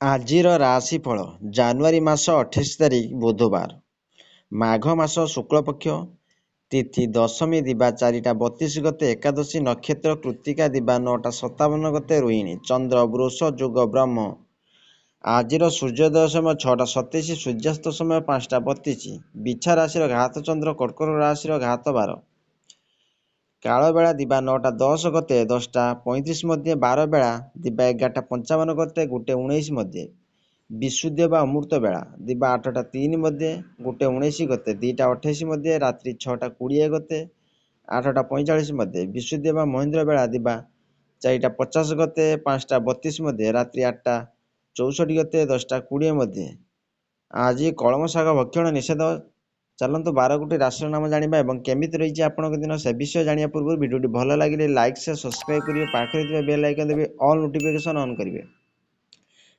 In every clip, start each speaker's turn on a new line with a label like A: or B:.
A: ଆଜିର ରାଶିଫଳ ଜାନୁଆରୀ ମାସ 28 ତାରିଖ ବୁଧବାର, ମାଘ ମାସ ଶୁକ୍ଳପକ୍ଷ, ତିଥି ଦଶମୀ ଦିବା 4ଟା 32 ଗତେ ଏକାଦଶୀ, ନକ୍ଷତ୍ର କୃତ୍ତିକା ଦିବା 9ଟା 57 ଗତେ ରୋହିଣୀ, ଚନ୍ଦ୍ର ବୃଷ, ଯୋଗ ବ୍ରହ୍ମ। ଆଜିର ସୂର୍ଯ୍ୟୋଦୟ ସମୟ 6ଟା 27, ସୂର୍ଯ୍ୟାସ୍ତ ସମୟ 5ଟା 32। ବିଛା ରାଶିର ଘାତ ଚନ୍ଦ୍ର, କର୍କଟ ରାଶିର ଘାତ ବାର। କାଳବେଳା ଦିବା 9ଟା 10 ଗତେ 10ଟା 35 ମଧ୍ୟ, ବାର ବେଳା ଦିବା 11ଟା 55 ଗତେ 1ଟା 19 ମଧ୍ୟ। ବିଶୁଦ୍ଧ ବା ଅମୃତ ବେଳା ଦିବା 8ଟା 3 ମଧ୍ୟ, 1ଟା 19 ଗତେ 2ଟା 28 ମଧ୍ୟ, ରାତ୍ରି 6ଟା 20 ଗତେ 8ଟା 45 ମଧ୍ୟ। ବିଶୁଦ୍ଧ ବା ମହେନ୍ଦ୍ର ବେଳା ଦିବା 4ଟା 50 ଗତେ 5ଟା 32 ମଧ୍ୟ, ରାତ୍ରି 8ଟା 64 ଗତେ 10ଟା 20 ମଧ୍ୟ। ଆଜି କଳମ ଶାଗ ଭକ୍ଷଣ ନିଷେଧ। ଚାଲନ୍ତୁ 12ଗୋଟି ରାଶିର ନାମ ଜାଣିବା ଏବଂ କେମିତି ରହିଛି ଆପଣଙ୍କ ଦିନ ସେ ବିଷୟ ଜାଣିବା ପୂର୍ବରୁ ଭିଡ଼ିଓଟି ଭଲ ଲାଗିଲେ ଲାଇକ୍ ସେୟାର ସବସ୍କ୍ରାଇବ୍ କରିବେ, ପାଖରେ ଥିବା ବେଲ୍ ଆଇକନ୍ ଦେବେ, ଅଲ୍ ନୋଟିଫିକେସନ୍ ଅନ୍ କରିବେ,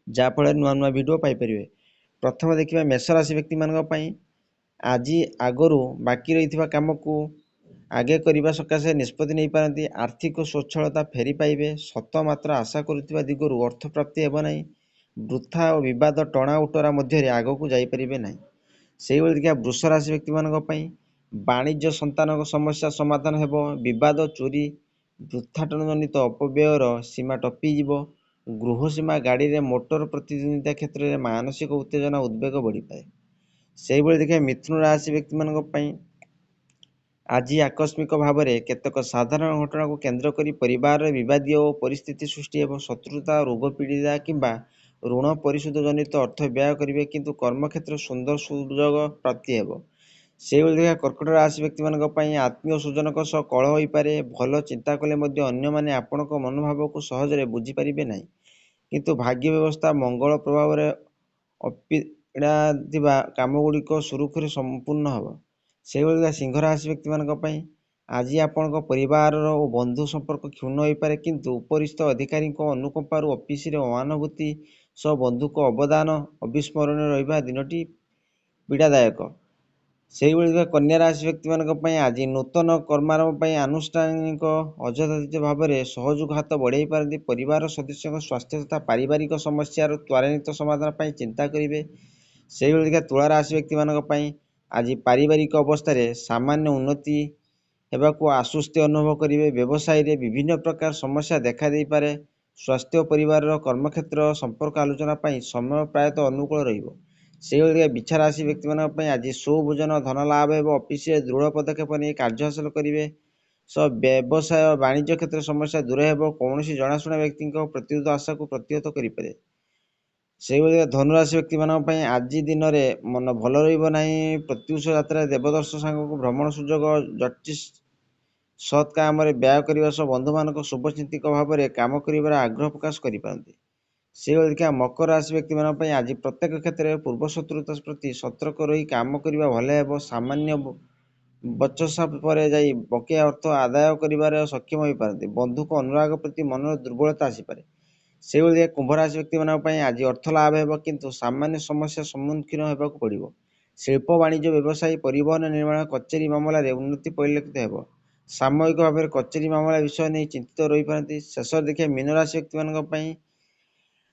A: ଯାହାଫଳରେ ନୂଆ ନୂଆ ଭିଡ଼ିଓ ପାଇପାରିବେ। ପ୍ରଥମେ ଦେଖିବା ମେଷ ରାଶି ବ୍ୟକ୍ତିମାନଙ୍କ ପାଇଁ। ଆଜି ଆଗରୁ ବାକି ରହିଥିବା କାମକୁ ଆଗେ କରିବା ସକାଶେ ନିଷ୍ପତ୍ତି ନେଇପାରନ୍ତି। ଆର୍ଥିକ ସ୍ୱଚ୍ଛଳତା ଫେରି ପାଇବେ। ସତ ମାତ୍ର ଆଶା କରୁଥିବା ଦିଗରୁ ଅର୍ଥ ପ୍ରାପ୍ତି ହେବ ନାହିଁ। ବୃଥା ଓ ବିବାଦ ଟଣା ଉଟରା ମଧ୍ୟରେ ଆଗକୁ ଯାଇପାରିବେ ନାହିଁ। ସେହିଭଳି ଦେଖିବା ବୃଷ ରାଶି ବ୍ୟକ୍ତିମାନଙ୍କ ପାଇଁ। ବାଣିଜ୍ୟ ସନ୍ତାନଙ୍କ ସମସ୍ୟା ସମାଧାନ ହେବ। ବିବାଦ, ଚୋରି, ବୃଥାଟନ ଜନିତ ଅପବ୍ୟୟର ସୀମା ଟପିଯିବ। ଗୃହ ସୀମା, ଗାଡ଼ିରେ ମୋଟର ପ୍ରତିଦ୍ୱନ୍ଦିତା କ୍ଷେତ୍ରରେ ମାନସିକ ଉତ୍ତେଜନା ଉଦ୍ବେଗ ବଢ଼ିପାରେ। ସେହିଭଳି ଦେଖିବା ମିଥୁନ ରାଶି ବ୍ୟକ୍ତିମାନଙ୍କ ପାଇଁ। ଆଜି ଆକସ୍ମିକ ଭାବରେ କେତେକ ସାଧାରଣ ଘଟଣାକୁ କେନ୍ଦ୍ର କରି ପରିବାରରେ ବିବାଦୀୟ ପରିସ୍ଥିତି ସୃଷ୍ଟି ହେବ। ଶତ୍ରୁତା, ରୋଗ ପୀଡ଼ିତା କିମ୍ବା ଋଣ ପରିଶୋଧ ଜନିତ ଅର୍ଥ ବ୍ୟୟ କରିବେ, କିନ୍ତୁ କର୍ମକ୍ଷେତ୍ରରେ ସୁନ୍ଦର ସୁଯୋଗ ପ୍ରାପ୍ତି ହେବ। ସେହିଭଳି ଦେଖିବା କର୍କଟ ରାଶି ବ୍ୟକ୍ତିମାନଙ୍କ ପାଇଁ। ଆତ୍ମୀୟ ସ୍ୱଜନଙ୍କ ସହ କଳହ ହୋଇପାରେ। ଭଲ ଚିନ୍ତା କଲେ ମଧ୍ୟ ଅନ୍ୟମାନେ ଆପଣଙ୍କ ମନୋଭାବକୁ ସହଜରେ ବୁଝିପାରିବେ ନାହିଁ, କିନ୍ତୁ ଭାଗ୍ୟ ବ୍ୟବସ୍ଥା ମଙ୍ଗଳ ପ୍ରଭାବରେ ଅପୀଡ଼ା ଥିବା କାମଗୁଡ଼ିକ ସୁରୁଖୁରୁରେ ସମ୍ପୂର୍ଣ୍ଣ ହେବ। ସେହିଭଳି ସିଂହ ରାଶି ବ୍ୟକ୍ତିମାନଙ୍କ ପାଇଁ। ଆଜି ଆପଣଙ୍କ ପରିବାରର ଓ ବନ୍ଧୁ ସମ୍ପର୍କ କ୍ଷୁଣ୍ଣ ହୋଇପାରେ, କିନ୍ତୁ ଉପରିସ୍ଥ ଅଧିକାରୀଙ୍କ ଅନୁକମ୍ପାରୁ ଅଫିସରେ ସହାନୁଭୂତି ସହ ବନ୍ଧୁଙ୍କ ଅବଦାନ ଅବିସ୍ମରଣୀୟ ରହିବା ଦିନଟି ପୀଡ଼ାଦାୟକ। ସେହିଭଳି କନ୍ୟା ରାଶି ବ୍ୟକ୍ତିମାନଙ୍କ ପାଇଁ। ଆଜି ନୂତନ କର୍ମାରମ୍ଭ ପାଇଁ ଆନୁଷ୍ଠାନିକ ଅଯଥାର୍ଥ ଭାବରେ ସହଯୋଗ ହାତ ବଢ଼ାଇ ପାରନ୍ତି। ପରିବାର ସଦସ୍ୟଙ୍କ ସ୍ୱାସ୍ଥ୍ୟ ତଥା ପାରିବାରିକ ସମସ୍ୟାର ତ୍ୱରାନ୍ୱିତ ସମାଧାନ ପାଇଁ ଚିନ୍ତା କରିବେ। ସେହିଭଳି ତୁଳା ରାଶି ବ୍ୟକ୍ତିମାନଙ୍କ ପାଇଁ। ଆଜି ପାରିବାରିକ ଅବସ୍ଥାରେ ସାମାନ୍ୟ ଉନ୍ନତି ହେବାକୁ ଆଶ୍ୱସ୍ତି ଅନୁଭବ କରିବେ। ବ୍ୟବସାୟରେ ବିଭିନ୍ନ ପ୍ରକାର ସମସ୍ୟା ଦେଖାଦେଇପାରେ। ସ୍ୱାସ୍ଥ୍ୟ ଓ ପରିବାରର କର୍ମକ୍ଷେତ୍ର ସମ୍ପର୍କ ଆଲୋଚନା ପାଇଁ ସମୟ ପ୍ରାୟତଃ ଅନୁକୂଳ ରହିବ। ସେହିଭଳି ବିଛା ରାଶି ବ୍ୟକ୍ତିମାନଙ୍କ ପାଇଁ। ଆଜି ସୁଭୋଜନ, ଧନ ଲାଭ ହେବ। ଅଫିସରେ ଦୃଢ଼ ପଦକ୍ଷେପ ନେଇ କାର୍ଯ୍ୟ ହାସଲ କରିବେ। ସହ ବ୍ୟବସାୟ ବାଣିଜ୍ୟ କ୍ଷେତ୍ରରେ ସମସ୍ୟା ଦୂର ହେବ। କୌଣସି ଜଣାଶୁଣା ବ୍ୟକ୍ତିଙ୍କ ପ୍ରତିରୋଧ ଆଶାକୁ ପ୍ରତିହତ କରିପାରେ। ସେହିଭଳି ଧନୁରାଶି ବ୍ୟକ୍ତିମାନଙ୍କ ପାଇଁ। ଆଜି ଦିନରେ ମନ ଭଲ ରହିବ ନାହିଁ। ପ୍ରତ୍ୟୁଷ ଯାତ୍ରାରେ ଦେବଦର୍ଶ ସାଙ୍ଗକୁ ଭ୍ରମଣ ସୁଯୋଗ, ଜଷ୍ଟିସ୍ ସତ୍ କାମରେ ବ୍ୟୟ କରିବା ସହ ବନ୍ଧୁମାନଙ୍କ ଶୁଭଚିନ୍ତିକ ଭାବରେ କାମ କରିବାର ଆଗ୍ରହ ପ୍ରକାଶ କରିପାରନ୍ତି। ସେହିଭଳି ଦେଖିବା ମକର ରାଶି ବ୍ୟକ୍ତିମାନଙ୍କ ପାଇଁ। ଆଜି ପ୍ରତ୍ୟେକ କ୍ଷେତ୍ରରେ ପୂର୍ବ ଶତ୍ରୁତା ପ୍ରତି ସତର୍କ ରହି କାମ କରିବା ଭଲ ହେବ। ସାମାନ୍ୟ ବଚସା ପରେ ଯାଇ ବକେୟା ଅର୍ଥ ଆଦାୟ କରିବାରେ ସକ୍ଷମ ହୋଇପାରନ୍ତି। ବନ୍ଧୁଙ୍କ ଅନୁରାଗ ପ୍ରତି ମନର ଦୁର୍ବଳତା ଆସିପାରେ। ସେହିଭଳି କୁମ୍ଭ ରାଶି ବ୍ୟକ୍ତିମାନଙ୍କ ପାଇଁ। ଆଜି ଅର୍ଥ ଲାଭ ହେବ, କିନ୍ତୁ ସାମାନ୍ୟ ସମସ୍ୟାର ସମ୍ମୁଖୀନ ହେବାକୁ ପଡ଼ିବ। ଶିଳ୍ପ, ବାଣିଜ୍ୟ, ବ୍ୟବସାୟ, ପରିବହନ, ନିର୍ମାଣ, କଚେରୀ ମାମଲାରେ ଉନ୍ନତି ପରିଲକ୍ଷିତ ହେବ। ସାମୟିକ ଭାବରେ କଚେରୀ ମାମଲା ବିଷୟ ନେଇ ଚିନ୍ତିତ ରହିପାରନ୍ତି। ଶେଷରେ ଦେଖିବା ମୀନ ରାଶି ବ୍ୟକ୍ତିମାନଙ୍କ ପାଇଁ।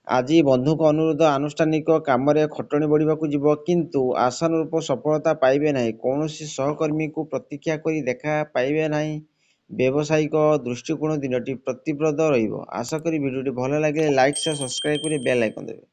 A: ଆଜି ବନ୍ଧୁଙ୍କ ଅନୁରୋଧ ଆନୁଷ୍ଠାନିକ କାମରେ ଖଟଣି ବଢ଼ିବାକୁ ଯିବ, କିନ୍ତୁ ଆଶାନୁରୂପ ସଫଳତା ପାଇବେ ନାହିଁ। କୌଣସି ସହକର୍ମୀଙ୍କୁ ପ୍ରତୀକ୍ଷା କରି ଦେଖା ପାଇବେ ନାହିଁ। ବ୍ୟବସାୟିକ ଦୃଷ୍ଟିକୋଣ ଦିନଟି ପ୍ରତିପ୍ରଦ ରହିବ। ଆଶା କରି ଭିଡ଼ିଓଟି ଭଲ ଲାଗିଲେ ଲାଇକ୍ ସେୟାର ସବସ୍କ୍ରାଇବ୍ କରି ବେଲ୍ ଆଇକନ୍ ଦେବେ।